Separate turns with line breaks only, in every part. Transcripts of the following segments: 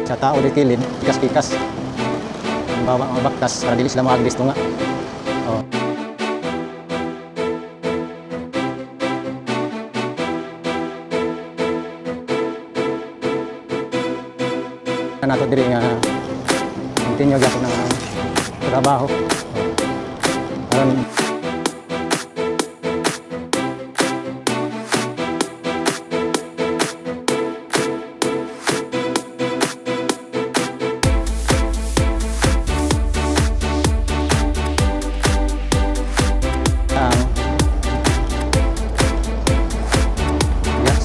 sa tao di kilid, pikas-pikas. Bawa mga baktas para dili sila maagdis tunga. Oh. Nato diri nga continue gyapon ang trabaho. Karon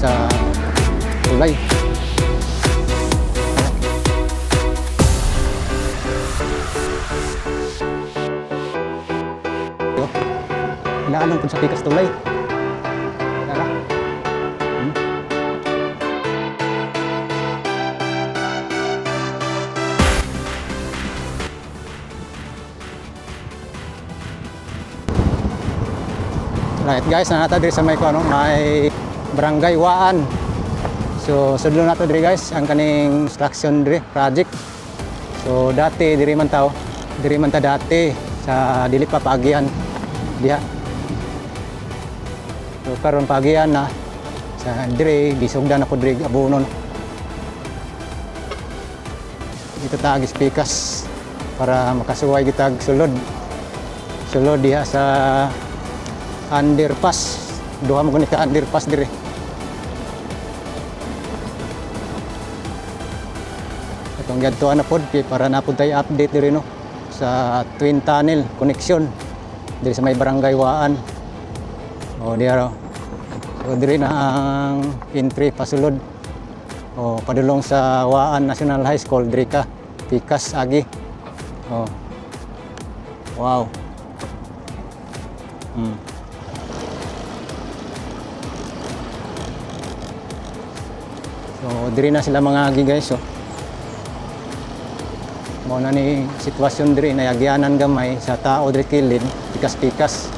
sa tulay. Inaalam po sa pikas tulay. Tara. Right guys, nanata diri sa may may Barangay Waan. So sudlo nato diri guys ang kaning construction diri project. So dati diri man ta dati sa dili pa paagian diha. So karon paagian na sa diri gisugdan ako diri abunon. Ito ta gispikas para makasuway gitag sulod. Sulod diha sa underpass. Duha mo gani ka underpass diri. Itong gadtuan na pod para napod tayo update diri no sa twin tunnel connection diri sa may Barangay Waan. O diha. So diri na ang entry pasulod. O padulong sa Waan National High School diri ka pikas agi. O. Wow. So diri na sila mga agi guys. So mo na ni sitwasyon diri na yagyanan gamay sa tao diri kilid pikas-pikas.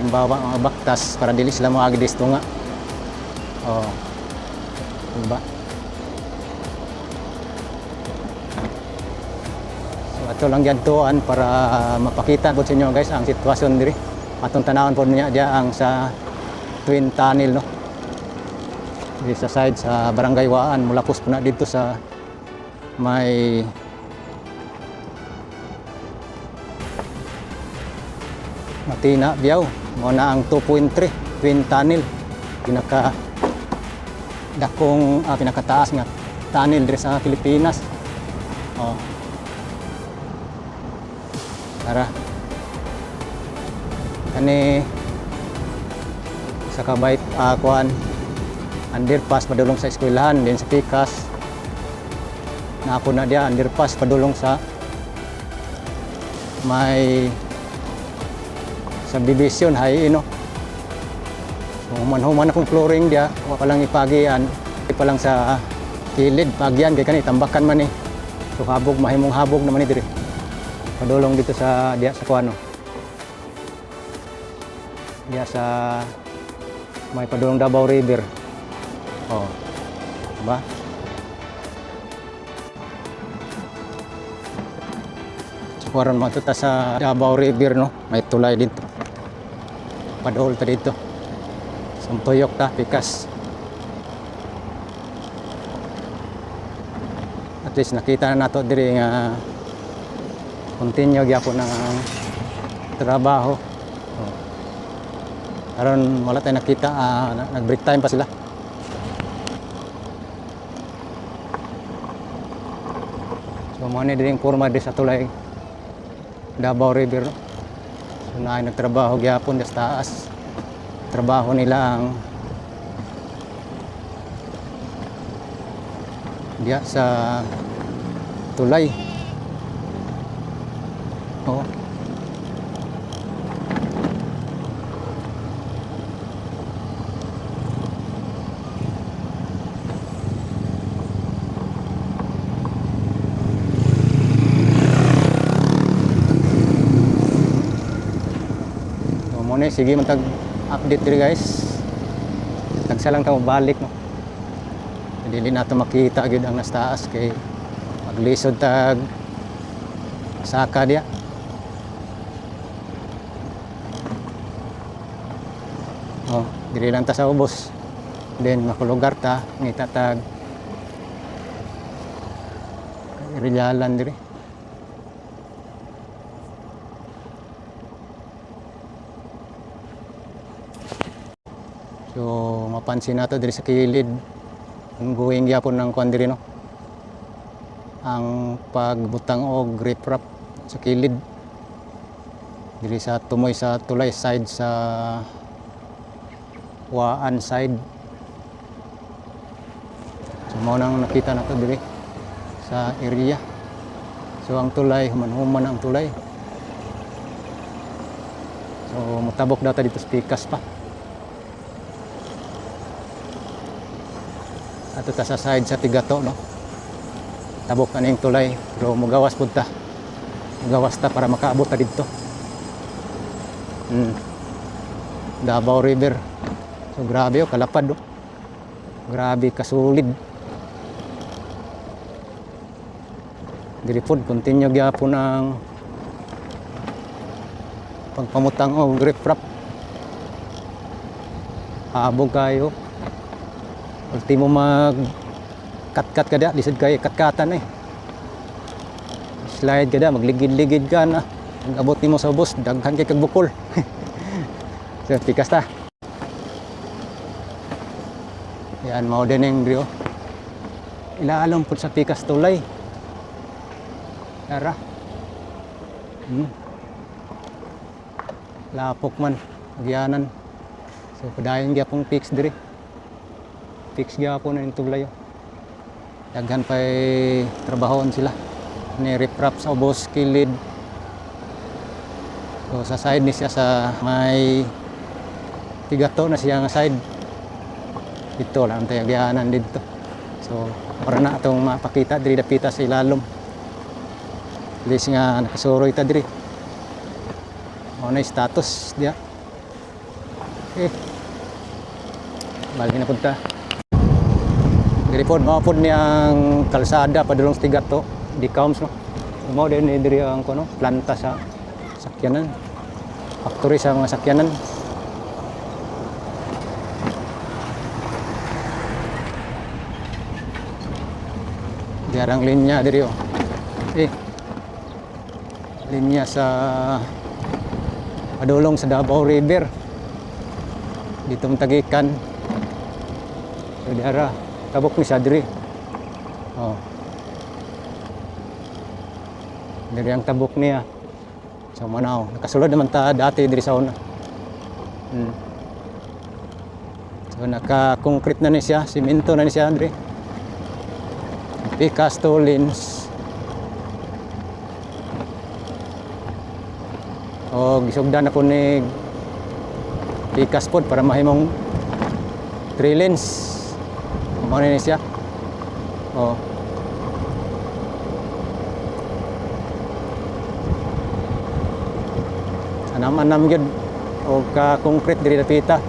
Ang bawa mga baktas para dili sila maagdis tunga. Oh. Diba? So ato lang yadtuan para mapakita po sa inyo guys ang sitwasyon diri. Atong tanawon po niya dia ang sa twin tunnel no. Di sa side sa Barangay Waan mulapos po na dito sa may Matina Biyaw mo na ang 2.3 twin tunnel pinaka dakong pinakataas nga tunnel diri sa Pilipinas. Oh. Tara. Kani sa kabay kuan underpass padulong sa eskwelahan din sa pikas. Napo na dia underpass padulong sa may subdivision hay no. So human akong flooring dia wa pa lang ipagian pa lang sa kilid pagian kay kani tambakan man ni. So habog mahimong habog naman ni diri. Padulong dito sa dia sa kuano. Dia sa may padulong Davao River. Oh. Diba? Karon matuta sa Davao River no, may tulay dito. Padol ta dito. Sumpuyok ta pikas. At least nakita na nato diri nga continue gyapon ang trabaho. Oh. Karon wala tay nakita nag-break time pa sila. So mo ni diri kurma diri sa tulay Davao River. So na nagtrabaho gyapon sa taas. Trabaho nila ang diya sa tulay. Oh. Sige man tag update diri guys. Tagsa lang ta mo balik no. dili nato makita gyud ang nas taas kay maglisod tag saka diya. Oh, dili lang ta sa ubos. Then makulugar ta ngita tag Rilyalan diri. So mapansin nato diri sa kilid ang going gyapon ng kuan diri no. Ang pagbutang og riprap sa kilid diri sa tumoy sa tulay side sa Waan side. So mao nang nakita nato diri sa area. So ang tulay human-human ang tulay. So mutabok data dito sa pikas pa. Ato ta sa side sa Tigato no. Tabok kaning tulay pero mugawas pud ta. Mugawas ta para makaabot ta didto. Davao River. So grabe kalapad oh. Grabe kasulid. Diri pod continue gyapon ang pagpamutang og riprap. Habog kayo. Ultimo mag kat-kat kada lisod kay kat-katan eh. Slide kada magligid-ligid ka na. Ang abot nimo sa ubos daghan kay kag bukol. So pikas ta. Yan mao dineng diri oh. Ilaalom pud sa pikas tulay. Tara. Lapok man agyanan. So padayon gyapon fix diri. Fix gyapon na yung tulay. Daghan pa'y trabahon sila. Ni riprap sa ubos kilid. So sa side ni siya sa may Tigato na siya nga side. Dito lang tayo agyanan dito. So para na itong mapakita diri dapita sa ilalom. Bilis nga nakasuroy ta diri. Mao na status dia. Okay. Balik na pud ta. Diri pod mao pod ni ang kalsada padulong sa Tigato, di Coms no. Mao din diri ang kuno planta sa sakyanan. Factory sa mga sakyanan. Diarang linya diri oh. Linya sa padulong sa Davao River. Dito tagikan. So diara tabok ni siya diri. Oh. Diri ang tabok niya. So manaw, nakasulod naman ta dati diri sa una. So naka-concrete na ni siya, simento na ni siya diri. Pikas to lins. O gisugdan ako ni pikas pod para mahimong 3 lanes. Mao ni siya. Oh. Anam-anam gyud o ka concrete diri dapita.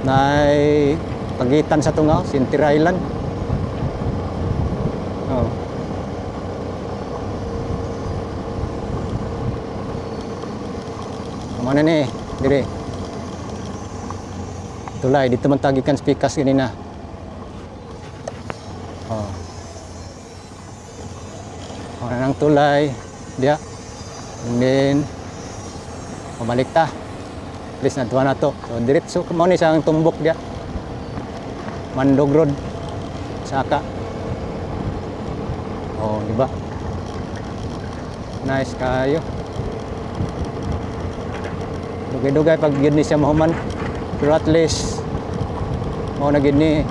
Nay pagitan sa tunga Sintir Island. Oh. Mana ni diri? Tulay dito man tagikan spikas kanina. Oh. Mana nang tulay dia. And then pabalik ta. Please na tuwa na to. So diretso mao ni sa tumbok dia. Mandog Road. Saka. Oh, di ba? Nice kayo. Dugay-dugay pag yun ni siya mahuman. Pero at least mao na gid ni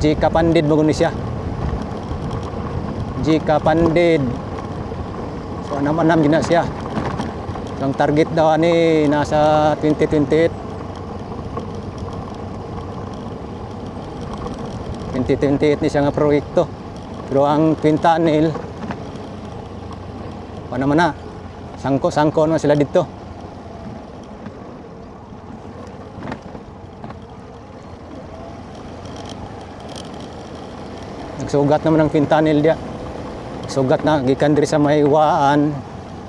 Jika Pandid mo ni siya. Jika Pandid. So anam-anam gina siya. Ang target daw ani nasa 2028. 2028 ni siya nga proyekto. Pero ang Twin Tunnel paano man na sangko naman sila dito. nagsugat naman ng fentanyl dia. Sugat na gikan diri sa may waan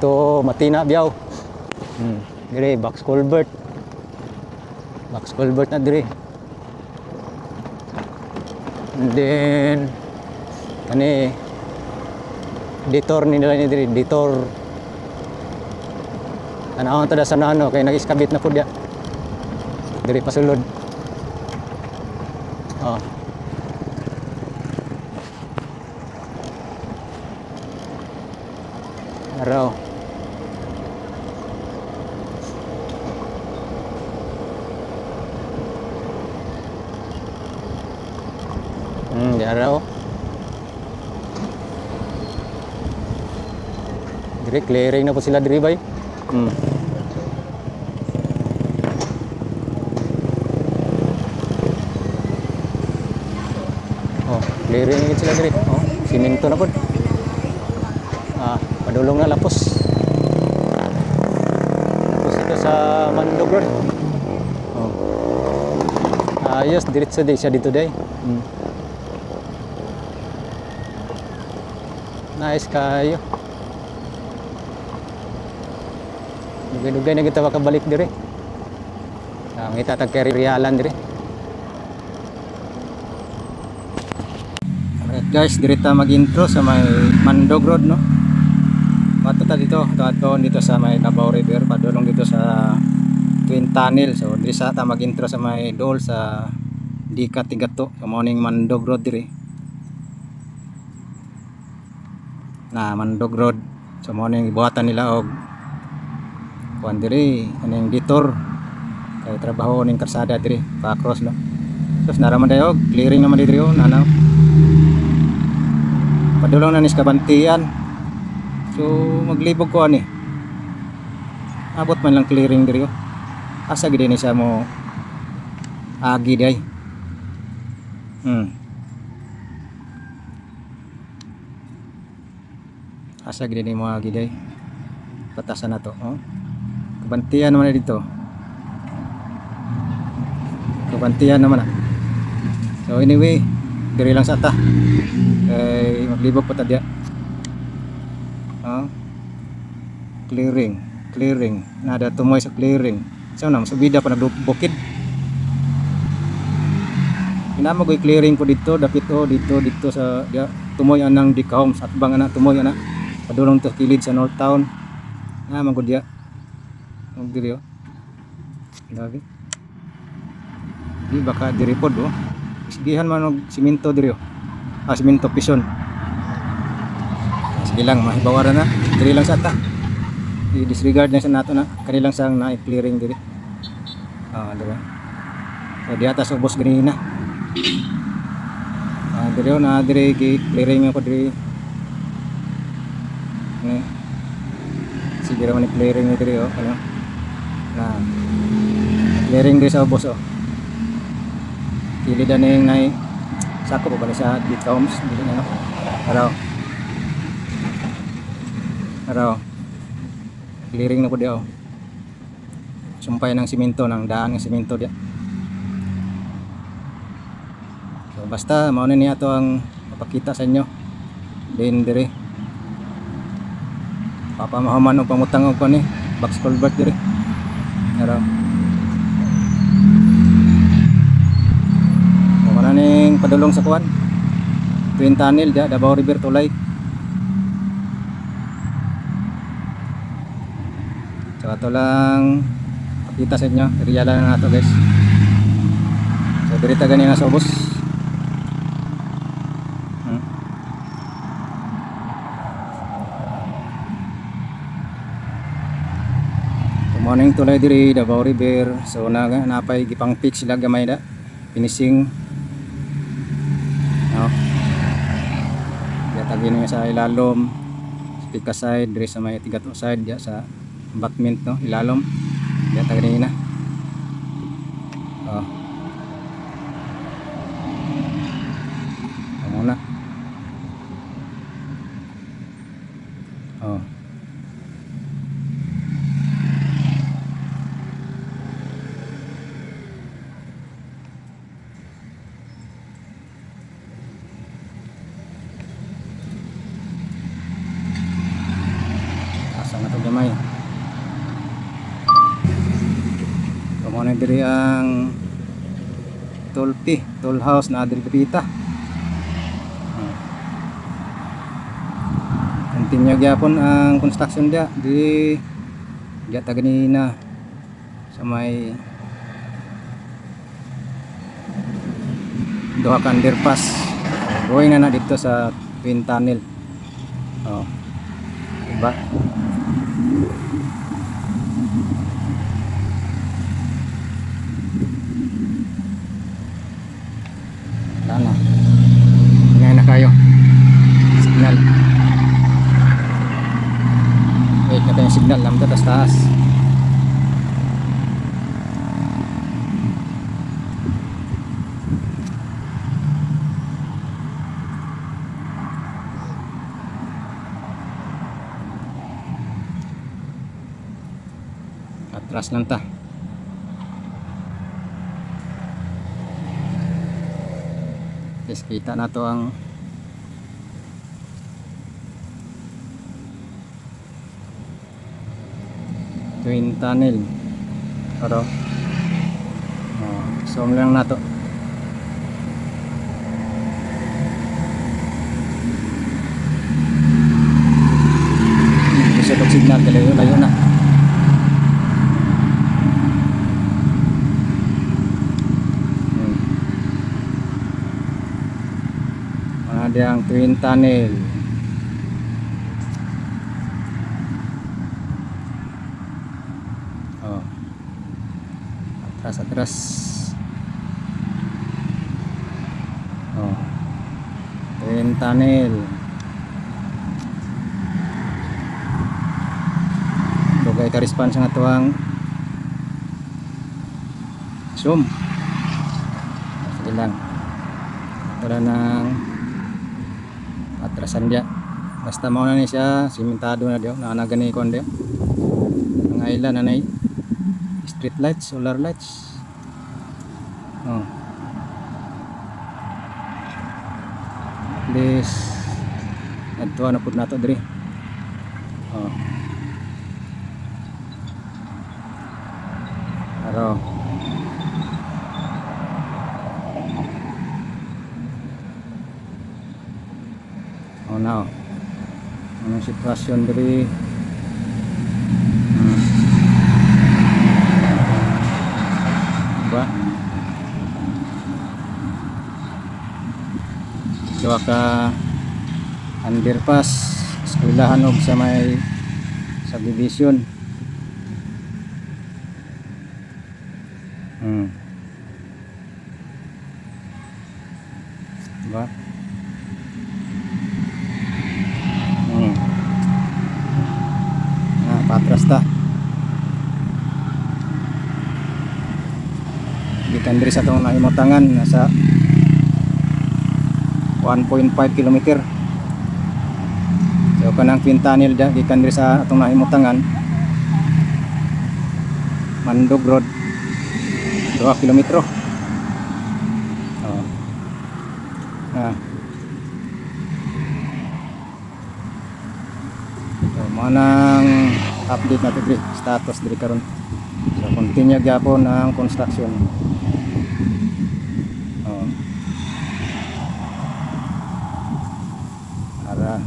to Matina Biaw. Dire box culvert. Box culvert na dire. And then kani detour ni nila ni dire, detour. Anawon ta da sa nano kay nag-iskabit na pud dia. Dire pasulod. Oh. Araw. Di araw. Dire clearing na po sila dire bay. Oh, clearing na sila dire. Oh, simento na po. Padulong na lapos. Lapos ito sa Mandog Road. Ayos, diretso din siya dito day. Nice kayo. Dugay-dugay na kita makabalik dire. Ang itatag kay Rialan dire. Alright guys, direta mag-intro sa may Mandog Road, no? Ato ta dito sa may Davao River, padulong dito sa Twin Tunnel. So diri sa ta mag-intro sa may Dol sa Dika Tigato, sa morning Mandog Road dire. Na Mandog Road, sa morning ibuhatan nila og kuan dire, kaning detour kay trabaho ning karsada dire, pa-cross, no. So naraman dayo clearing naman dire yon, ano. Padulong na ni Kabantian. So maglibog ko ani. Abot man lang clearing diri. Asa gid ni sa mo agi day. Asa gid ni mo agi day. Batasan na to, oh. Kabantian naman dito. Kabantian naman na. So anyway, diri lang sa ta. Kay maglibog pa ta diya. Clearing nada tumoy sa clearing so na subida pa nagbukid pinamagoy clearing ko dito dapit dito sa dia, tumoy anang dikahom sa atbang ana tumoy ana padulong to kilid sa North Town na magud dia og diri grabe di baka diri pod sigihan man og simento diri simento pison. Sige lang, mahibawaran na. Diri lang sa ta. I-disregard na sa nato na. Kanilang sang na-clearing diri. Diba? So, di atas ubos ganina. Diri na, diri clearing ako diri. Sige naman i-clearing diri, ano. Clearing diri sa ubos, Kilid na yung sako pa bali sa detoms. Dili na, no? Araw clearing na po diyo sumpay ng simento ng daan ng simento diya. So basta mao na niya to ang mapakita sa inyo din dire papamahaman o pamutang og ni box culvert dire. Araw wala ning padulong sa kuan Twin Tunnel diya Davao River Tulay. So ato lang pakita sa inyo, riyalan na nato guys. So dirita ganina sa ubos. Good morning tulay diri Davao River. So napay gipang fix sila gamay da finishing. Tagin nga sa ilalom, pika side diri sa may Tigato side diya sa embankment, no, ilalom diya tagin na. Muna. mo na diri ang toll house na diri dapita. Continue gyapon ang construction dia di gata ganina sa may duha ka underpass. Going na dito sa twin tunnel. Oh. Diba? Wala na. Hinay na kayo. Signal. Wait na tayong signal. Lamda tas taas. Atras lang ta. Yes, kita na to ang twin tunnel. Pero zoom lang na to. Gusto itong signal, layo na. Ada ang twin tunnel. Oh. Atras. Oh. Twin tunnel. Dugay ka response nga tuwang zoom. Sige lang. Para ng atrasan dia. Basta mao na ni siya simentado na diyo, naanagani kon diyo. Ang ilan nanay street lights, solar lights. Oh. This adto na pud nato diri. Oh. Aro. Oh now. Anong sitwasyon diri? Ba? Duha ka underpass, eskwelahan og sa may subdivision. Ba? Patras ta. Gikan diri sa tong nahimutangan nasa 1.5 km. So kanang twin tunnel da gikan diri sa atong nahimutangan Mandog Road 2 km. Oh. So manang update natin diri status diri karon. So continue gyapon ang construction. Oh. Ara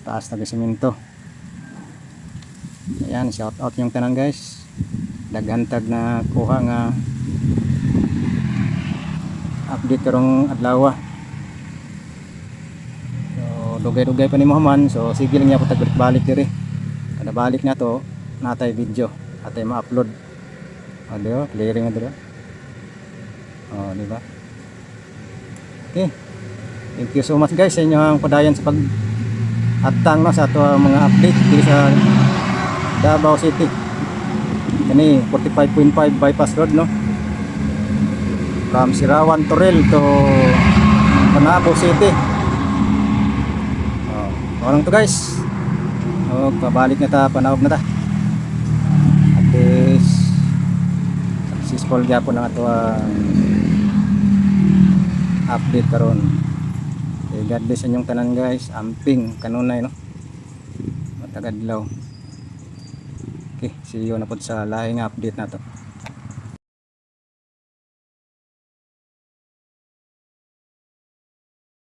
taas na semento. Ayan, shout out yung tanan guys. Dagantag na kuha nga update karong adlaw. Dugay-dugay pa ni Muhammad, so sige lang niya po tagbalik diri. Kada balik na to, natay video, atay ma-upload. O diyo, clearing na dito. O, diba? Okay. Thank you so much guys sa inyong padayon sa pag-atang no, sa ato mga update dito sa Davao City. Kani 45.5 bypass road no. From Sirawan Toril to Panabo City. Orang to guys. Oh, pabalik na ta, panawag na ta. At least successful gyapon ang ato update karon. Okay, God bless inyong tanan guys. Amping kanunay no. Matagadlaw. Okay, see you na po sa lahing update na to.